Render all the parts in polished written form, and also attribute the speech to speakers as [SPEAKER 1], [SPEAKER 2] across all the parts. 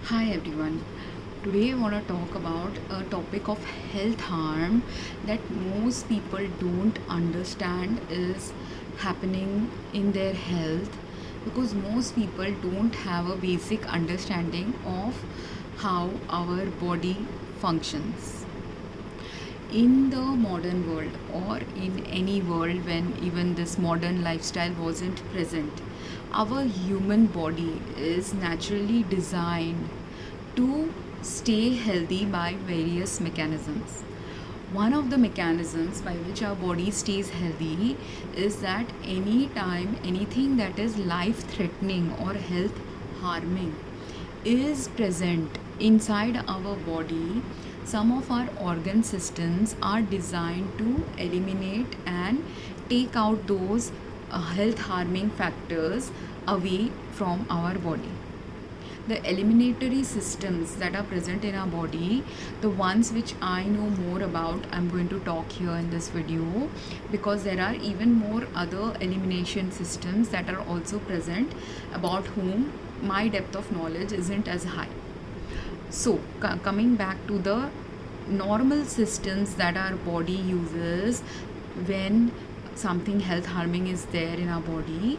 [SPEAKER 1] Hi everyone. Today I want to talk about a topic of health harm that most people don't understand is happening in their health because most people don't have a basic understanding of how our body functions. In the modern world or in any world when even this modern lifestyle wasn't present, our human body is naturally designed to stay healthy by various mechanisms. One of the mechanisms by which our body stays healthy is that anytime anything that is life threatening or health harming is present inside our body, some of our organ systems are designed to eliminate and take out those health harming factors away from our body. The eliminatory systems that are present in our body, the ones which I know more about, I'm going to talk here in this video, because there are even more other elimination systems that are also present, about whom my depth of knowledge isn't as high. So coming back to the normal systems that our body uses when something health harming is there in our body,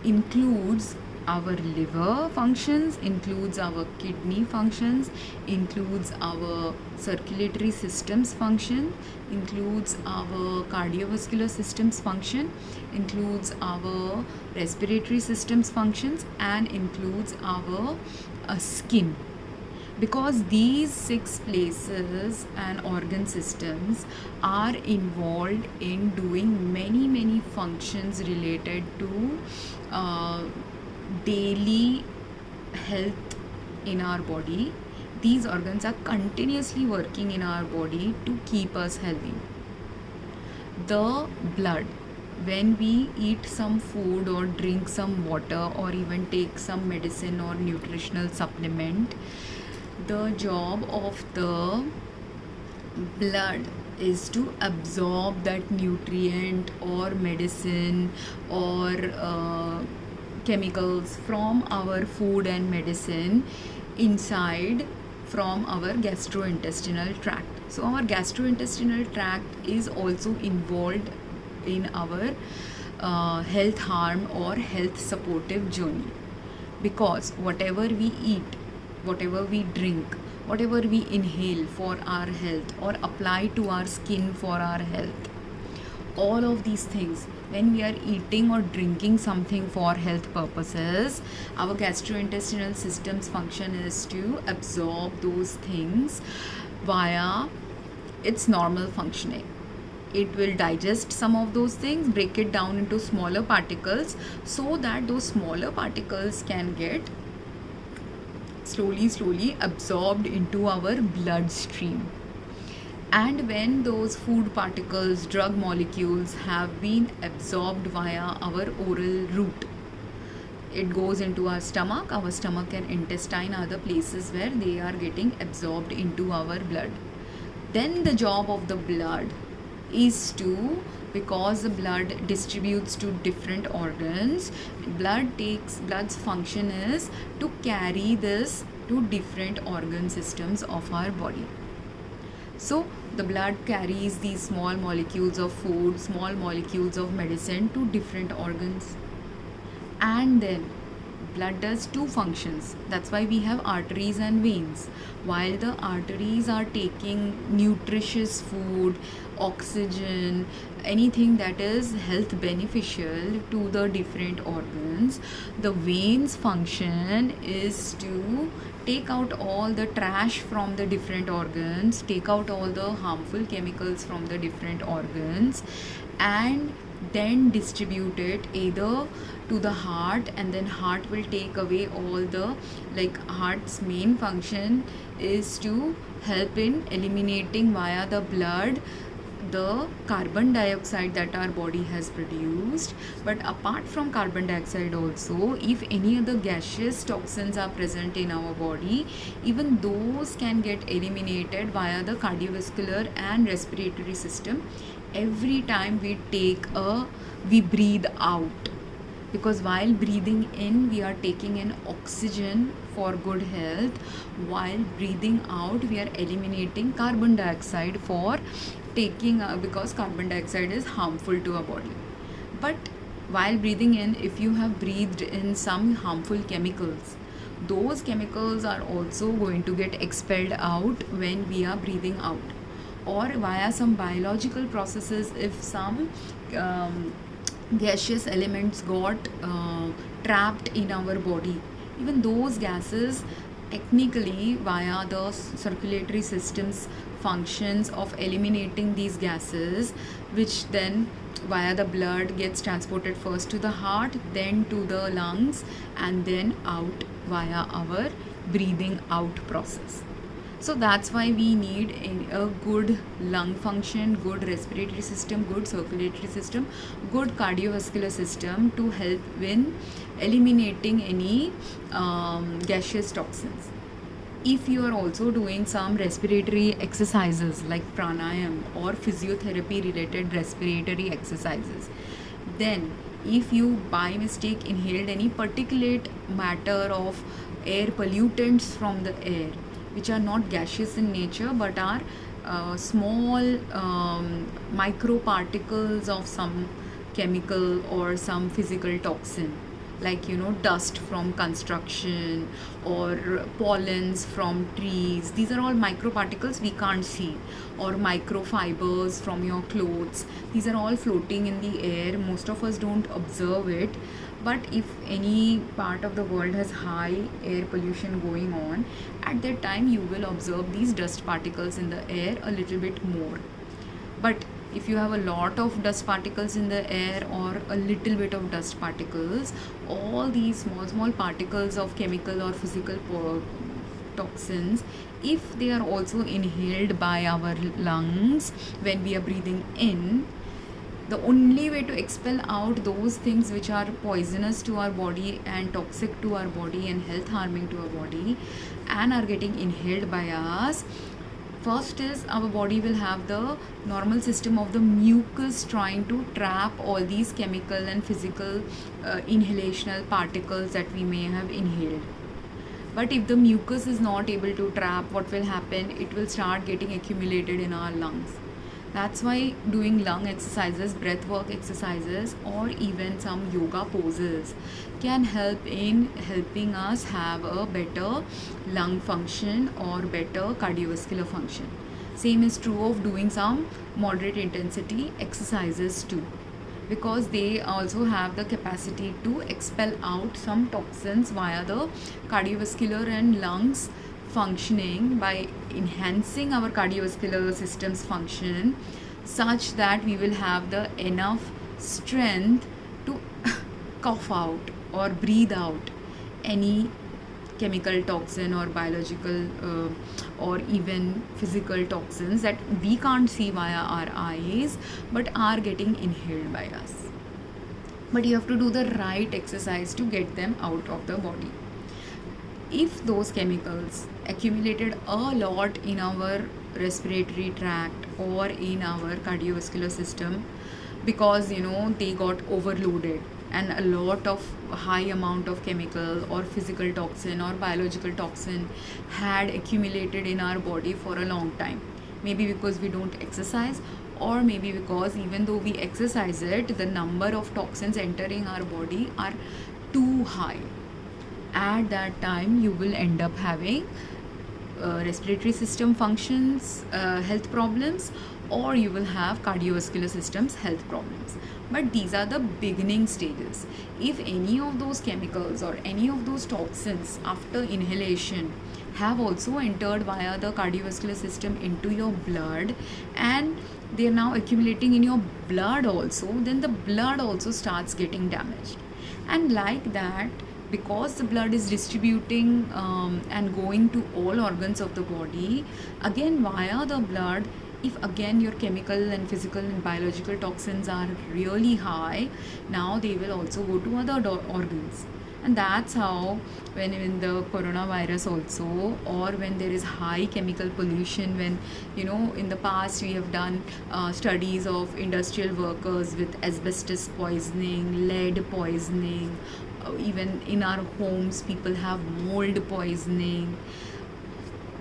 [SPEAKER 1] includes our liver functions, includes our kidney functions, includes our circulatory systems function, includes our cardiovascular systems function, includes our respiratory systems functions, and includes our skin. Because these 6 places and organ systems are involved in doing many functions related to daily health in our body. These organs are continuously working in our body to keep us healthy. The blood, when we eat some food or drink some water or even take some medicine or nutritional supplement, the job of the blood is to absorb that nutrient or medicine or chemicals from our food and medicine inside from our gastrointestinal tract. So our gastrointestinal tract is also involved in our health harm or health supportive journey, because whatever we eat, whatever we drink, whatever we inhale for our health or apply to our skin for our health, all of these things, when we are eating or drinking something for health purposes, our gastrointestinal system's function is to absorb those things via its normal functioning. It will digest some of those things, break it down into smaller particles, so that those smaller particles can get slowly absorbed into our bloodstream. And when those food particles, drug molecules have been absorbed via our oral route, it goes into our stomach. Our stomach and intestine are the places where they are getting absorbed into our blood. Then the job of the blood is to, because the blood distributes to different organs, blood's function is to carry this to different organ systems of our body. So the blood carries these small molecules of food, small molecules of medicine to different organs. And then blood does 2 functions. That's why we have arteries and veins. While the arteries are taking nutritious food, oxygen, anything that is health beneficial to the different organs, the veins function is to take out all the trash from the different organs, take out all the harmful chemicals from the different organs, and then distribute it either to the heart, and then heart will take away all the, like, heart's main function is to help in eliminating via the blood the carbon dioxide that our body has produced. But apart from carbon dioxide also, if any other gaseous toxins are present in our body, even those can get eliminated via the cardiovascular and respiratory system every time we breathe out. because while breathing in we are taking in oxygen for good health, while breathing out we are eliminating carbon dioxide for taking because carbon dioxide is harmful to our body. But while breathing in, if you have breathed in some harmful chemicals, those chemicals are also going to get expelled out when we are breathing out, or via some biological processes. If some gaseous elements got trapped in our body, even those gases technically via the circulatory system's functions of eliminating these gases, which then via the blood gets transported first to the heart, then to the lungs, and then out via our breathing out process. So that's why we need a good lung function, good respiratory system, good circulatory system, good cardiovascular system to help in eliminating any gaseous toxins. If you are also doing some respiratory exercises like pranayam or physiotherapy related respiratory exercises, then if you by mistake inhaled any particulate matter of air pollutants from the air, which are not gaseous in nature but are small microparticles of some chemical or some physical toxin, like dust from construction or pollens from trees. These are all microparticles we can't see, or microfibers from your clothes. These are all floating in the air. Most of us don't observe it, but if any part of the world has high air pollution going on, at that time you will observe these dust particles in the air a little bit more. But if you have a lot of dust particles in the air or a little bit of dust particles, all these small particles of chemical or physical toxins, if they are also inhaled by our lungs when we are breathing in, the only way to expel out those things which are poisonous to our body and toxic to our body and health harming to our body and are getting inhaled by us, first is our body will have the normal system of the mucus trying to trap all these chemical and physical inhalational particles that we may have inhaled. But if the mucus is not able to trap, what will happen? It will start getting accumulated in our lungs. That's why doing lung exercises, breath work exercises, or even some yoga poses can help in helping us have a better lung function or better cardiovascular function. Same is true of doing some moderate intensity exercises too, because they also have the capacity to expel out some toxins via the cardiovascular and lungs functioning by enhancing our cardiovascular system's function, such that we will have the enough strength to cough out or breathe out any chemical toxin or biological or even physical toxins that we can't see via our eyes but are getting inhaled by us. But you have to do the right exercise to get them out of the body. If those chemicals accumulated a lot in our respiratory tract or in our cardiovascular system because they got overloaded and a lot of high amount of chemical or physical toxin or biological toxin had accumulated in our body for a long time, maybe because we don't exercise, or maybe because even though we exercise it, the number of toxins entering our body are too high. At that time you will end up having respiratory system functions health problems, or you will have cardiovascular systems health problems. But these are the beginning stages. If any of those chemicals or any of those toxins after inhalation have also entered via the cardiovascular system into your blood and they are now accumulating in your blood also, then the blood also starts getting damaged. And like that, because the blood is distributing and going to all organs of the body, again via the blood, if again your chemical and physical and biological toxins are really high, now they will also go to other organs. And that's how, when in the coronavirus also, or when there is high chemical pollution, when in the past we have done studies of industrial workers with asbestos poisoning, lead poisoning, even in our homes people have mold poisoning.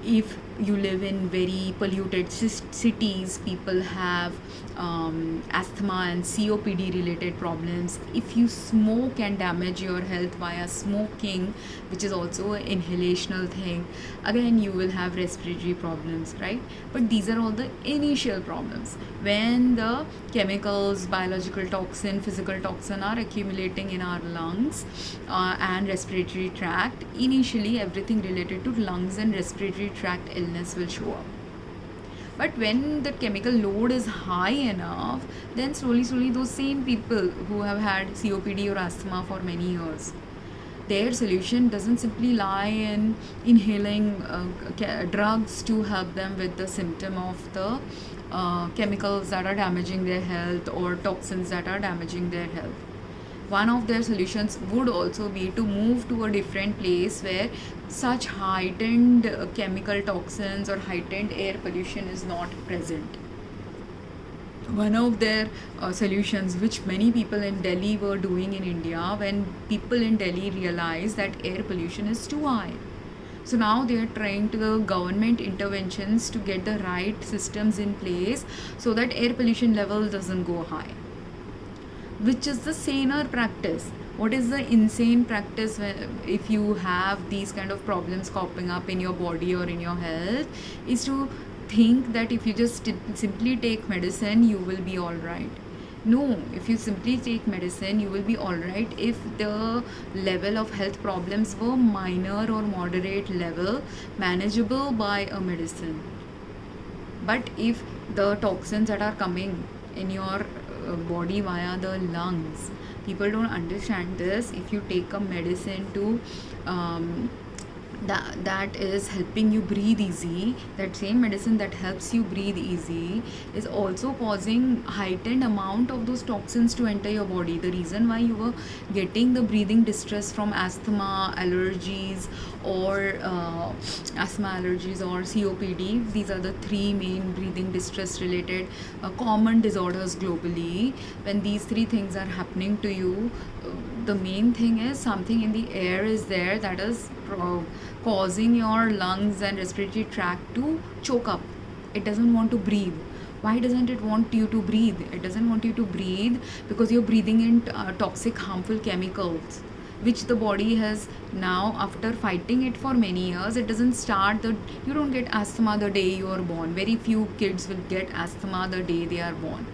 [SPEAKER 1] If you live in very polluted cities, people have asthma and COPD related problems. If you smoke and damage your health via smoking, which is also an inhalational thing, again you will have respiratory problems, right? But these are all the initial problems. When the chemicals, biological toxin, physical toxin are accumulating in our lungs and respiratory tract, initially everything related to lungs and respiratory tract illness will show up. But when the chemical load is high enough, then slowly those same people who have had COPD or asthma for many years, their solution doesn't simply lie in inhaling drugs to help them with the symptom of the chemicals that are damaging their health or toxins that are damaging their health. One of their solutions would also be to move to a different place where such heightened chemical toxins or heightened air pollution is not present. One of their solutions, which many people in Delhi were doing in India, when people in Delhi realized that air pollution is too high. So now they are trying to the government interventions to get the right systems in place so that air pollution level doesn't go high, which is the saner practice. What is the insane practice if you have these kind of problems popping up in your body or in your health, is to think that if you just simply take medicine, you will be all right. No, if you simply take medicine, you will be all right if the level of health problems were minor or moderate level, manageable by a medicine. But if the toxins that are coming in your body via the lungs, people don't understand this. If you take a medicine to that is helping you breathe easy, that same medicine that helps you breathe easy is also causing heightened amount of those toxins to enter your body. The reason why you were getting the breathing distress from asthma, allergies, or COPD, these are the three main breathing distress related common disorders globally. When these three things are happening to you, the main thing is something in the air is there that is causing your lungs and respiratory tract to choke up. It doesn't want to breathe. Why doesn't it want you to breathe? It doesn't want you to breathe because you're breathing in toxic, harmful chemicals, which the body has now, after fighting it for many years, it doesn't start you don't get asthma the day you are born. Very few kids will get asthma the day they are born.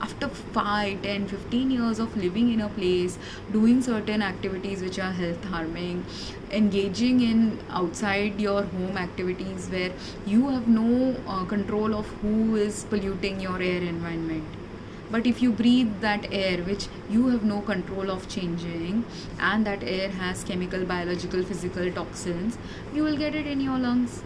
[SPEAKER 1] After 5, 10, 15 years of living in a place, doing certain activities which are health harming, engaging in outside your home activities where you have no control of who is polluting your air environment. But if you breathe that air which you have no control of changing, and that air has chemical, biological, physical toxins, you will get it in your lungs.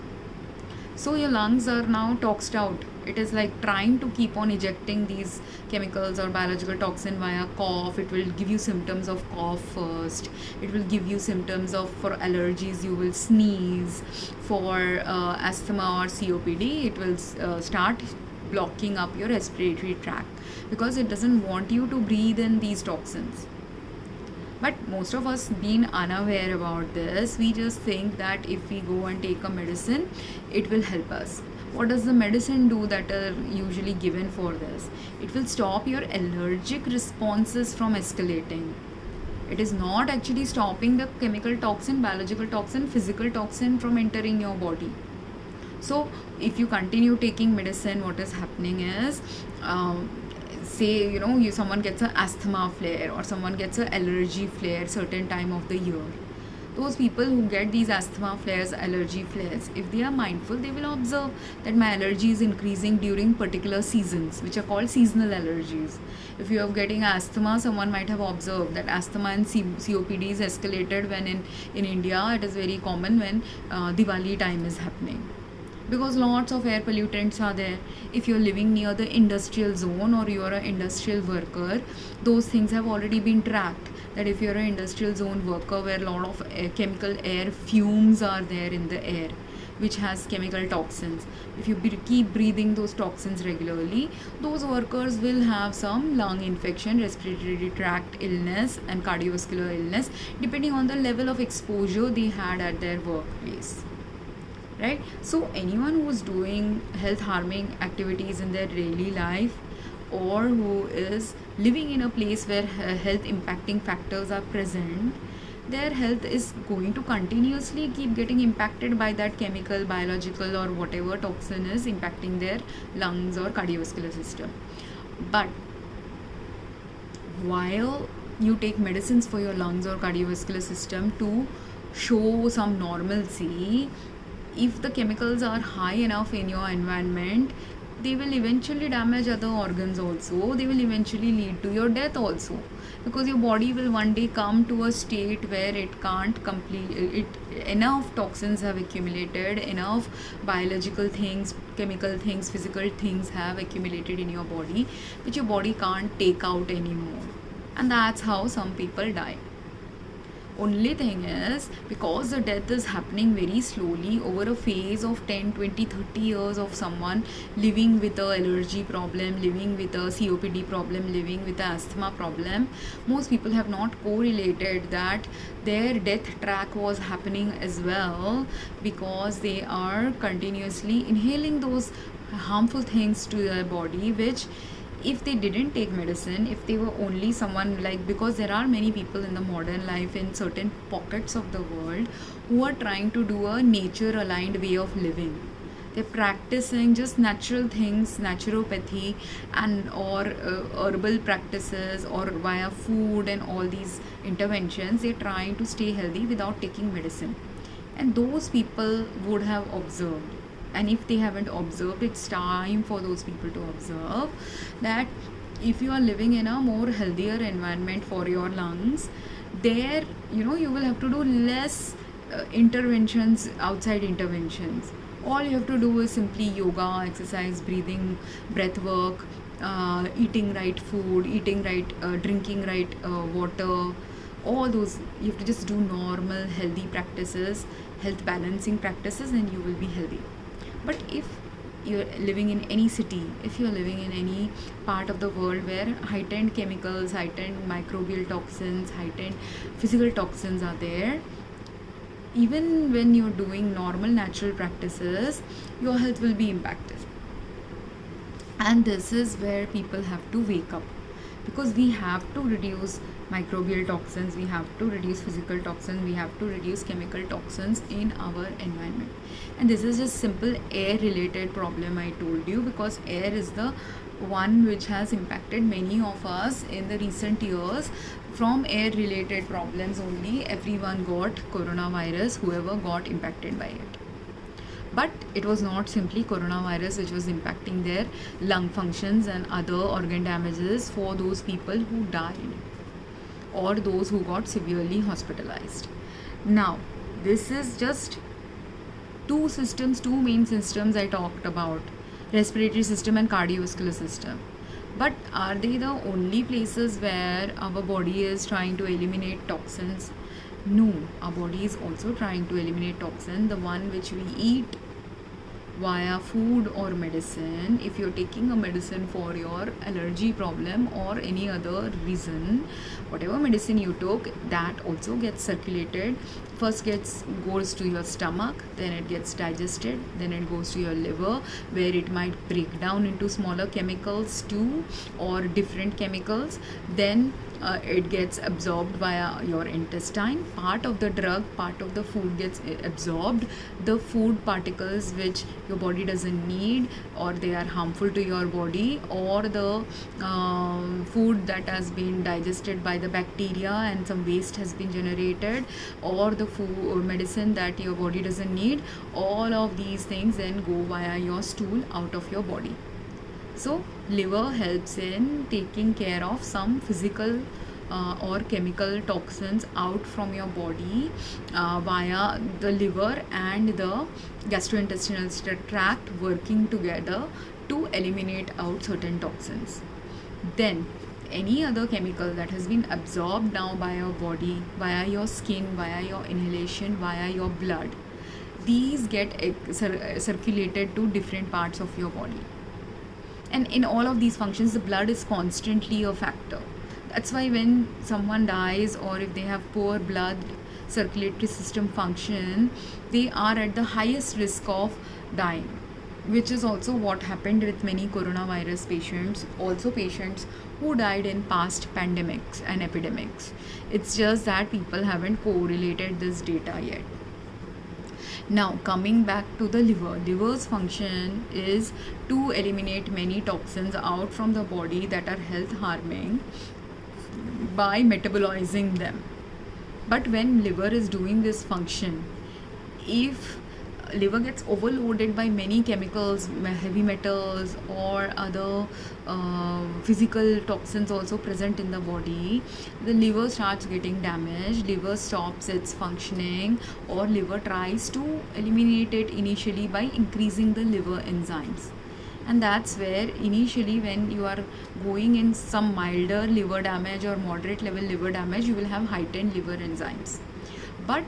[SPEAKER 1] So your lungs are now toxed out. It is like trying to keep on ejecting these chemicals or biological toxin via cough. It will give you symptoms of cough first. It will give you symptoms of, for allergies, you will sneeze. For asthma or COPD, it will start blocking up your respiratory tract because it doesn't want you to breathe in these toxins. But most of us, being unaware about this, we just think that if we go and take a medicine, it will help us. What does the medicine do that are usually given for this? It will stop your allergic responses from escalating. It is not actually stopping the chemical toxin, biological toxin, physical toxin from entering your body. So if you continue taking medicine, what is happening is, say someone gets an asthma flare or someone gets an allergy flare certain time of the year. Those people who get these asthma flares, allergy flares, if they are mindful, they will observe that my allergy is increasing during particular seasons, which are called seasonal allergies. If you are getting asthma, someone might have observed that asthma and COPD is escalated when in India it is very common when Diwali time is happening, because lots of air pollutants are there. If you're living near the industrial zone or you're an industrial worker, those things have already been tracked. that if you're an industrial zone worker where a lot of chemical air fumes are there in the air, which has chemical toxins, if you keep breathing those toxins regularly, those workers will have some lung infection, respiratory tract illness, and cardiovascular illness, depending on the level of exposure they had at their workplace. Right? So anyone who is doing health harming activities in their daily life, or who is living in a place where health impacting factors are present, their health is going to continuously keep getting impacted by that chemical, biological, or whatever toxin is impacting their lungs or cardiovascular system. But while you take medicines for your lungs or cardiovascular system to show some normalcy, if the chemicals are high enough in your environment, they will eventually damage other organs also. They will eventually lead to your death also, because your body will one day come to a state where it can't complete it. Enough toxins have accumulated, enough biological things, chemical things, physical things have accumulated in your body, which your body can't take out anymore. And that's how some people die. Only thing is, because the death is happening very slowly over a phase of 10, 20, 30 years of someone living with a allergy problem, living with a COPD problem, living with a asthma problem, most people have not correlated that their death track was happening as well, because they are continuously inhaling those harmful things to their body, which if they didn't take medicine, if they were only someone like, because there are many people in the modern life in certain pockets of the world who are trying to do a nature aligned way of living. They're practicing just natural things, naturopathy, and or herbal practices, or via food and all these interventions. They're trying to stay healthy without taking medicine, and those people would have observed. And if they haven't observed, it's time for those people to observe that if you are living in a more healthier environment for your lungs, there you will have to do less interventions, outside interventions. All you have to do is simply yoga, exercise, breathing, breath work, eating right food, eating right, drinking right water. All those, you have to just do normal healthy practices, health balancing practices, and you will be healthy. But if you're living in any city, if you're living in any part of the world where heightened chemicals, heightened microbial toxins, heightened physical toxins are there, even when you're doing normal natural practices, your health will be impacted. And this is where people have to wake up, because we have to reduce microbial toxins, we have to reduce physical toxins, we have to reduce chemical toxins in our environment. And this is just simple air related problem I told you, because air is the one which has impacted many of us in the recent years. From air related problems only everyone got coronavirus, whoever got impacted by it. But it was not simply coronavirus which was impacting their lung functions and other organ damages for those people who died or those who got severely hospitalized. Now, this is just two main systems I talked about, respiratory system and cardiovascular system. But are they the only places where our body is trying to eliminate toxins? No, our body is also trying to eliminate toxin, the one which we eat via food or medicine. If you're taking a medicine for your allergy problem or any other reason, whatever medicine you took, that also gets circulated. First goes to your stomach, then it gets digested, then it goes to your liver, where it might break down into smaller chemicals too, or different chemicals. Then it gets absorbed via your intestine. Part of the drug, part of the food gets absorbed. The food particles which your body doesn't need, or they are harmful to your body, or the food that has been digested by the bacteria and some waste has been generated, or the food or medicine that your body doesn't need, all of these things then go via your stool out of your body. So liver helps in taking care of some physical or chemical toxins out from your body via the liver and the gastrointestinal tract working together to eliminate out certain toxins. Then any other chemical that has been absorbed now by your body, via your skin, via your inhalation, via your blood, these get circulated to different parts of your body. And in all of these functions, the blood is constantly a factor. That's why when someone dies, or if they have poor blood circulatory system function, they are at the highest risk of dying, which is also what happened with many coronavirus patients, also patients who died in past pandemics and epidemics. It's just that people haven't correlated this data yet. Now, coming back to the liver, liver's function is to eliminate many toxins out from the body that are health harming by metabolizing them. But when liver is doing this function, if liver gets overloaded by many chemicals, heavy metals, or other physical toxins also present in the body, the liver starts getting damaged, liver stops its functioning, or liver tries to eliminate it initially by increasing the liver enzymes. And that's where initially, when you are going in some milder liver damage or moderate level liver damage, you will have heightened liver enzymes. But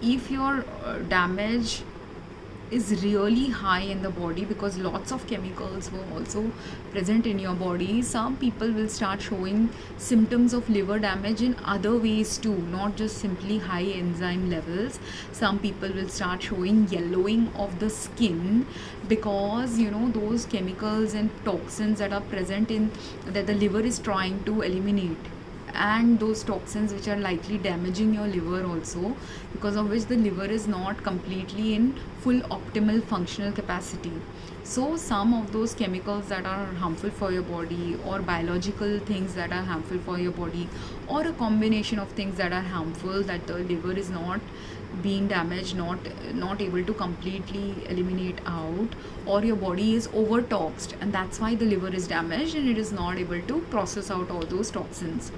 [SPEAKER 1] if your damage is really high in the body, because lots of chemicals were also present in your body, some people will start showing symptoms of liver damage in other ways too, not just simply high enzyme levels. Some people will start showing yellowing of the skin, because those chemicals and toxins that are present in that the liver is trying to eliminate, and those toxins which are likely damaging your liver also, because of which the liver is not completely in full optimal functional capacity. So some of those chemicals that are harmful for your body, or biological things that are harmful for your body, or a combination of things that are harmful, that the liver is not being damaged, not able to completely eliminate out, or your body is overtoxed, and that's why the liver is damaged and it is not able to process out all those toxins,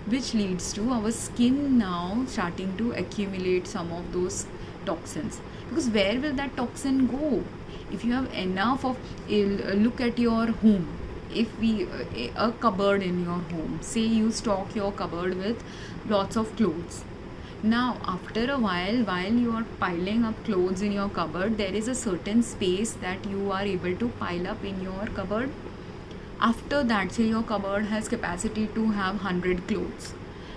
[SPEAKER 1] which leads to our skin now starting to accumulate some of those toxins. Because where will that toxin go? If you have enough of, look at your home. If a cupboard in your home, say you stock your cupboard with lots of clothes. Now, after a while you are piling up clothes in your cupboard, there is a certain space that you are able to pile up in your cupboard. After that, say your cupboard has capacity to have 100 clothes.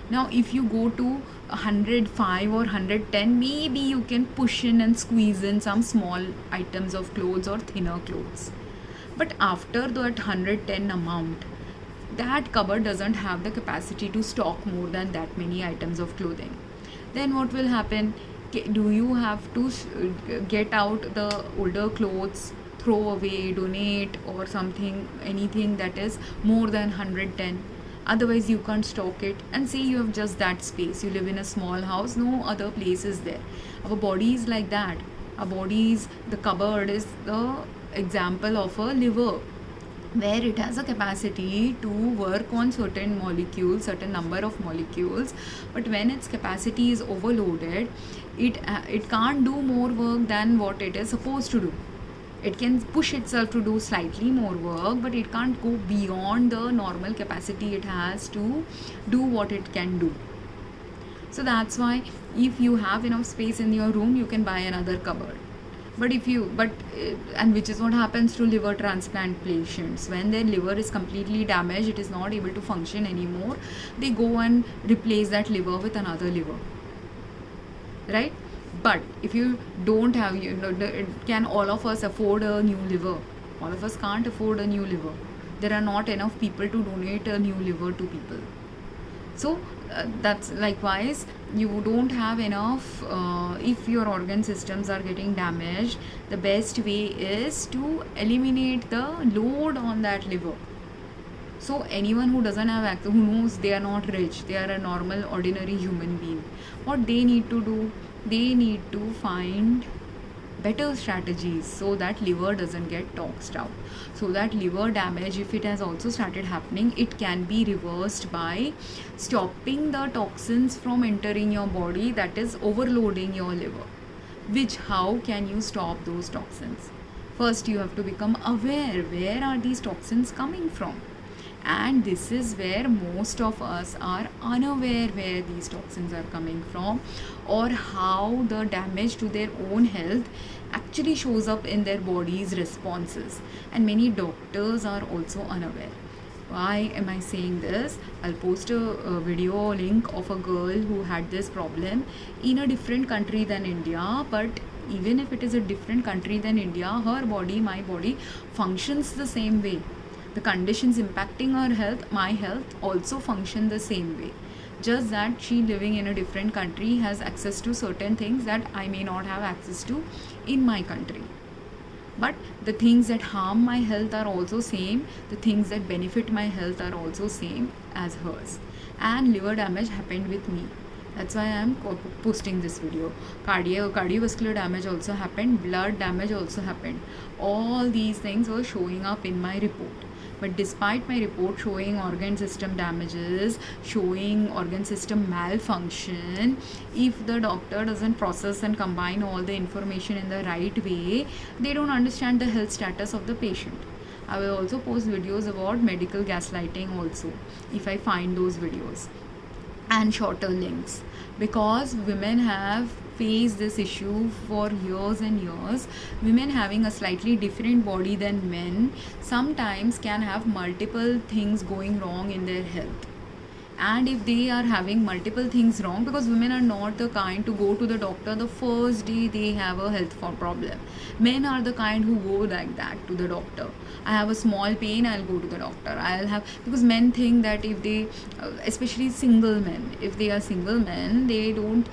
[SPEAKER 1] Now, if you go to 105 or 110, maybe you can push in and squeeze in some small items of clothes or thinner clothes. But after that 110 amount, that cupboard doesn't have the capacity to stock more than that many items of clothing. Then what will happen? Do you have to get out the older clothes, throw away, donate, or something, anything that is more than 110? Otherwise you can't stock it. And say you have just that space, you live in a small house, no other place is there. Our body is like that. Our bodies, the cupboard is the example of a liver, where it has a capacity to work on certain molecules, certain number of molecules, but when its capacity is overloaded, it can't do more work than what it is supposed to do. It can push itself to do slightly more work, but it can't go beyond the normal capacity it has to do what it can do. So that's why if you have enough space in your room, you can buy another cupboard. And which is what happens to liver transplant patients. When their liver is completely damaged, it is not able to function anymore, they go and replace that liver with another liver, right? But if you don't have, can all of us afford a new liver? All of us can't afford a new liver. There are not enough people to donate a new liver to people. So that's likewise, you don't have enough. If your organ systems are getting damaged, the best way is to eliminate the load on that liver. So anyone who doesn't have access, who knows they are not rich, they are a normal ordinary human being, what they need to do, they need to find better strategies so that liver doesn't get toxed out. So that liver damage, if it has also started happening, it can be reversed by stopping the toxins from entering your body that is overloading your liver. Which, how can you stop those toxins? First, you have to become aware, where are these toxins coming from? And this is where most of us are unaware where these toxins are coming from, or how the damage to their own health actually shows up in their body's responses. And many doctors are also unaware. Why am I saying this? I'll post a video link of a girl who had this problem in a different country than India. But even if it is a different country than India, her body, my body, functions the same way. The conditions impacting her health, my health, also function the same way. Just that she living in a different country has access to certain things that I may not have access to in my country. But the things that harm my health are also same, the things that benefit my health are also same as hers. And liver damage happened with me. That's why I am posting this video. Cardiovascular damage also happened, blood damage also happened. All these things were showing up in my report. But despite my report showing organ system damages, showing organ system malfunction, if the doctor doesn't process and combine all the information in the right way, they don't understand the health status of the patient. I will also post videos about medical gaslighting also, if I find those videos, and shorter links, because women have faced this issue for years and years. Women having a slightly different body than men sometimes can have multiple things going wrong in their health. And if they are having multiple things wrong, because women are not the kind to go to the doctor the first day they have a health problem. Men are the kind who go like that to the doctor. I have a small pain, I'll go to the doctor. I'll have, because men think that if they, especially single men, if they are single men, they don't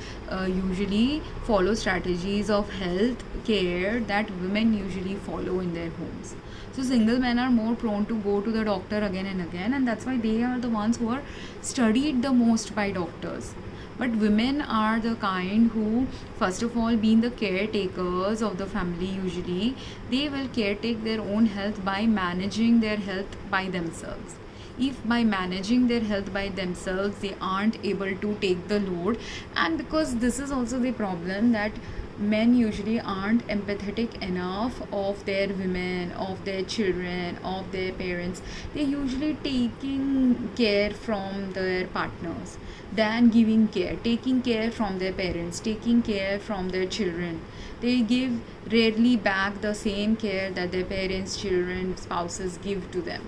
[SPEAKER 1] usually follow strategies of health care that women usually follow in their homes. So single men are more prone to go to the doctor again and again, and that's why they are the ones who are studied the most by doctors. But women are the kind who, first of all, being the caretakers of the family, usually they will caretake their own health by managing their health by themselves. If by managing their health by themselves they aren't able to take the load, and because this is also the problem that men usually aren't empathetic enough of their women, of their children, of their parents. They're usually taking care from their partners than giving care, taking care from their parents, taking care from their children. They give rarely back the same care that their parents, children, spouses give to them,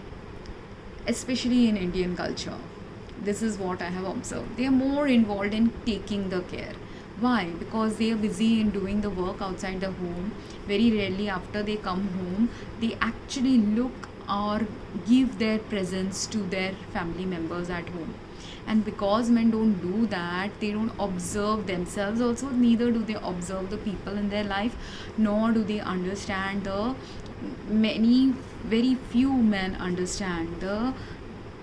[SPEAKER 1] especially in Indian culture. This is what I have observed. They are more involved in taking the care. Why? Because they are busy in doing the work outside the home. Very rarely after they come home, they actually look or give their presence to their family members at home. And because men don't do that, they don't observe themselves also, neither do they observe the people in their life, nor do they understand the very few men understand the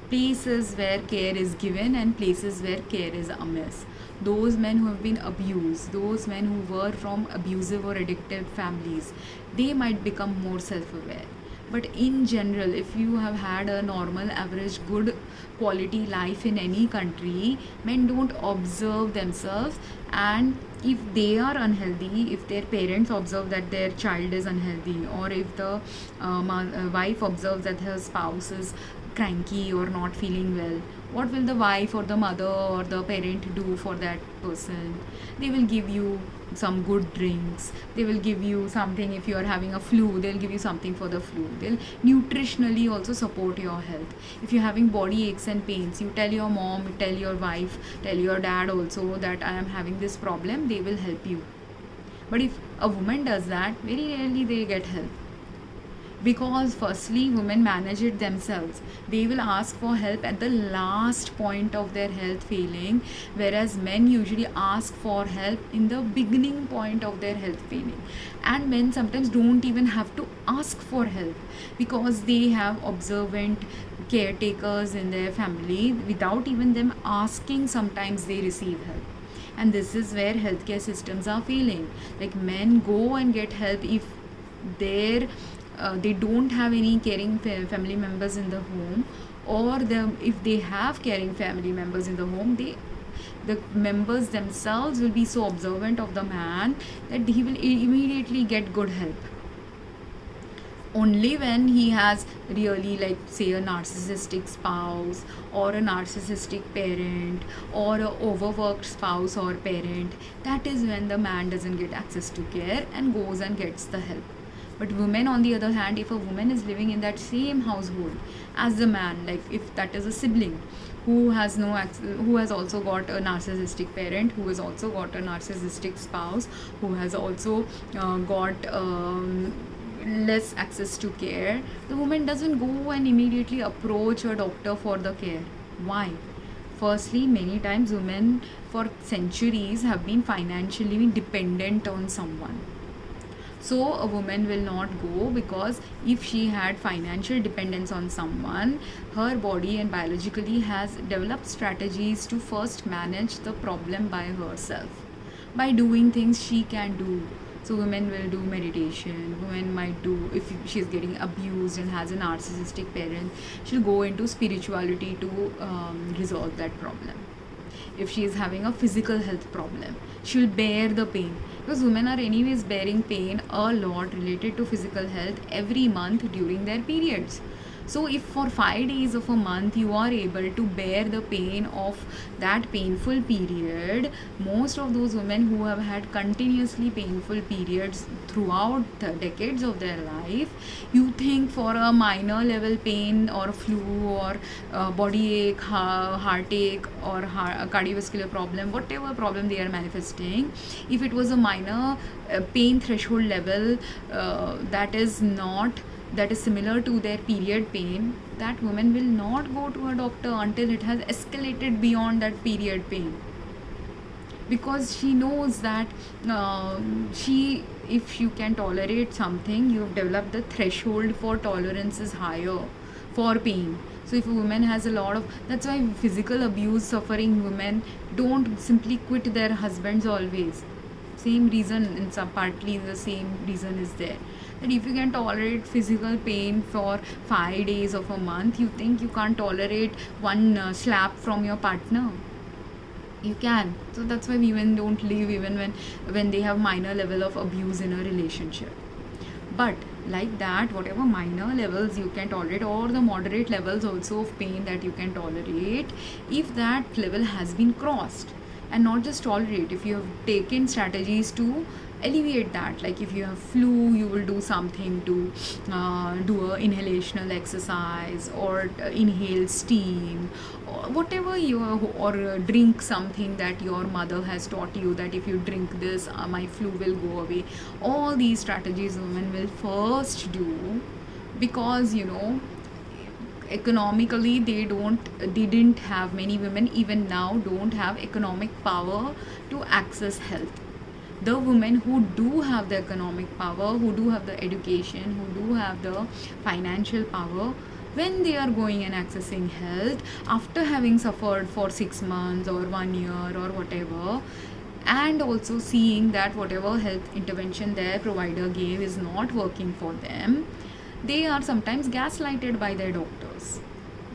[SPEAKER 1] places where care is given and places where care is amiss. Those men who have been abused, those men who were from abusive or addictive families, they might become more self-aware. But in general, if you have had a normal, average, good quality life in any country, men don't observe themselves. And if they are unhealthy, if their parents observe that their child is unhealthy, or if the wife observes that her spouse is cranky or not feeling well, what will the wife or the mother or the parent do for that person? They will give you some good drinks, they will give you something. If you are having a flu, they'll give you something for the flu. They'll nutritionally also support your health. If you're having body aches and pains, you tell your mom, you tell your wife, tell your dad also that I am having this problem, they will help you. But if a woman does that, very rarely they get help. Because firstly, women manage it themselves. They will ask for help at the last point of their health failing, whereas men usually ask for help in the beginning point of their health failing. And men sometimes don't even have to ask for help, because they have observant caretakers in their family. Without even them asking, sometimes they receive help. And this is where healthcare systems are failing. Like, men go and get help if they don't have any caring family members in the home, or if they have caring family members in the home, the members themselves will be so observant of the man that he will immediately get good help. only when he has really, like, say, a narcissistic spouse or a narcissistic parent or a overworked spouse or parent, that is when the man doesn't get access to care and goes and gets the help. But women, on the other hand, if a woman is living in that same household as the man, like if that is a sibling who has no who has also got a narcissistic parent, who has also got a narcissistic spouse, who has also got less access to care, the woman doesn't go and immediately approach a doctor for the care. Why? Firstly, many times women for centuries have been financially dependent on someone. So a woman will not go, because if she had financial dependence on someone, her body and biologically has developed strategies to first manage the problem by herself, by doing things she can do. So women will do meditation. Women might do, if she's getting abused and has a narcissistic parent, she'll go into spirituality to resolve that problem. If she is having a physical health problem, she'll bear the pain, because women are anyways bearing pain a lot related to physical health every month during their periods. So if for 5 days of a month you are able to bear the pain of that painful period, most of those women who have had continuously painful periods throughout the decades of their life, you think for a minor level pain or flu or body ache, heartache or cardiovascular problem, whatever problem they are manifesting, if it was a minor pain threshold level that is similar to their period pain, that woman will not go to a doctor until it has escalated beyond that period pain, because she knows that if you can tolerate something, you've developed the threshold for tolerance is higher for pain. So if a woman has a lot of, that's why physical abuse suffering women don't simply quit their husbands always. Same reason, in some partly the same reason is there, that if you can tolerate physical pain for 5 days of a month, you think you can't tolerate one slap from your partner? You can. So that's why women don't leave even when they have minor level of abuse in a relationship. But like that, whatever minor levels you can tolerate, or the moderate levels also of pain that you can tolerate, if that level has been crossed, and not just tolerate, if you have taken strategies to alleviate that, like if you have flu, you will do something to do a inhalational exercise, or inhale steam, or whatever or drink something that your mother has taught you, that if you drink this, my flu will go away. All these strategies women will first do, because economically they didn't have, many women even now don't have economic power to access health. The women who do have the economic power, who do have the education, who do have the financial power, when they are going and accessing health after having suffered for 6 months or 1 year or whatever, and also seeing that whatever health intervention their provider gave is not working for them, they are sometimes gaslighted by their doctors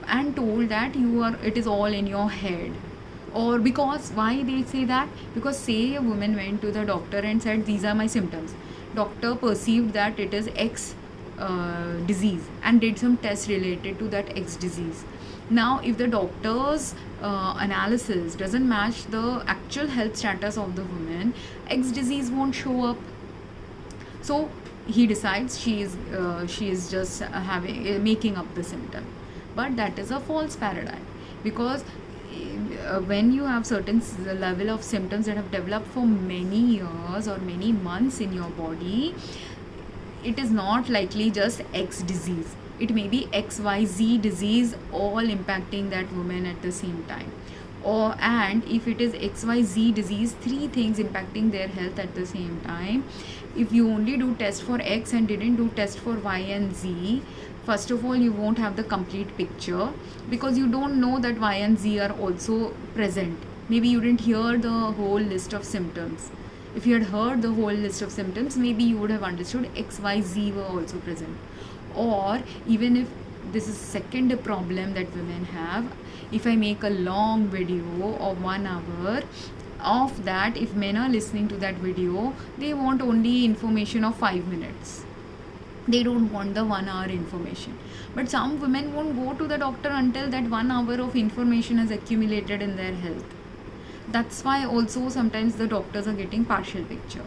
[SPEAKER 1] and told that it is all in your head. Or because, why they say that? Because say a woman went to the doctor and said, these are my symptoms. Doctor perceived that it is X disease and did some tests related to that X disease. Now if the doctor's analysis doesn't match the actual health status of the woman, X disease won't show up. So he decides she is just making up the symptom. But that is a false paradigm, because when you have certain level of symptoms that have developed for many years or many months in your body, it is not likely just X disease. It may be XYZ disease all impacting that woman at the same time. And if it is XYZ disease, 3 things impacting their health at the same time, if you only do test for X and didn't do test for Y and Z, first of all you won't have the complete picture, because you don't know that Y and Z are also present. Maybe you didn't hear the whole list of symptoms. If you had heard the whole list of symptoms, maybe you would have understood XYZ were also present. Or even if this is second problem that women have, if I make a long video of 1 hour, of that, if men are listening to that video, they want only information of 5 minutes. They don't want the 1 hour information. But some women won't go to the doctor until that 1 hour of information has accumulated in their health. That's why also sometimes the doctors are getting partial picture.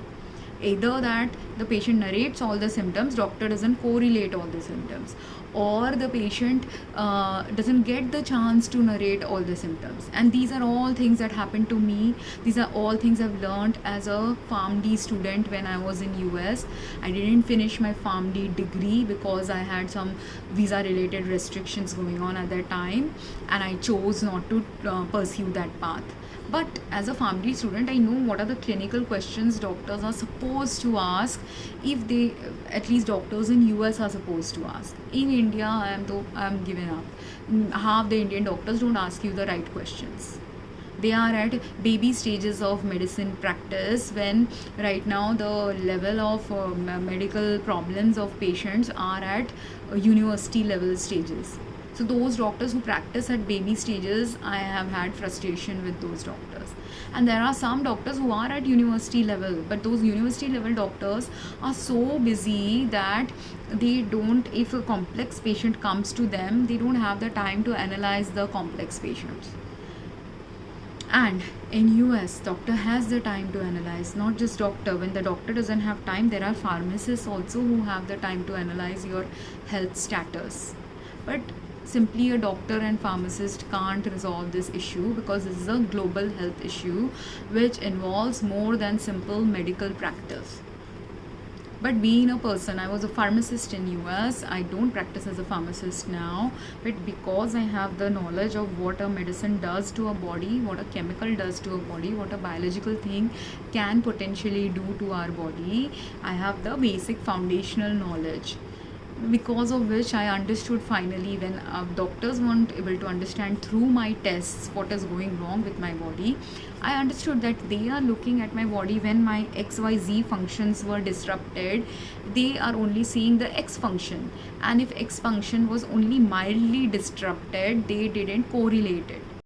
[SPEAKER 1] Either that the patient narrates all the symptoms, doctor doesn't correlate all the symptoms, or the patient doesn't get the chance to narrate all the symptoms. And these are all things that happened to me. These are all things I've learned as a PharmD student when I was in US. I didn't finish my PharmD degree because I had some visa related restrictions going on at that time, and I chose not to pursue that path. But as a PharmD student, I know what are the clinical questions doctors are supposed to ask, if they, at least doctors in US are supposed to ask. In India, I'm given up. Half the Indian doctors don't ask you the right questions. They are at baby stages of medicine practice, when right now the level of medical problems of patients are at university level stages. So those doctors who practice at baby stages, I have had frustration with those doctors. And there are some doctors who are at university level, but those university level doctors are so busy that they don't, if a complex patient comes to them, they don't have the time to analyze the complex patients. And in US, doctor has the time to analyze, not just doctor. When the doctor doesn't have time, there are pharmacists also who have the time to analyze your health status. But simply a doctor and pharmacist can't resolve this issue, because this is a global health issue which involves more than simple medical practice. But being a person, I was a pharmacist in US. I don't practice as a pharmacist now, but because I have the knowledge of what a medicine does to a body, what a chemical does to a body, what a biological thing can potentially do to our body, I have the basic foundational knowledge, because of which I understood finally, when doctors weren't able to understand through my tests what is going wrong with my body. I understood that they are looking at my body when my XYZ functions were disrupted. They are only seeing the X function, and if X function was only mildly disrupted, they didn't correlate it.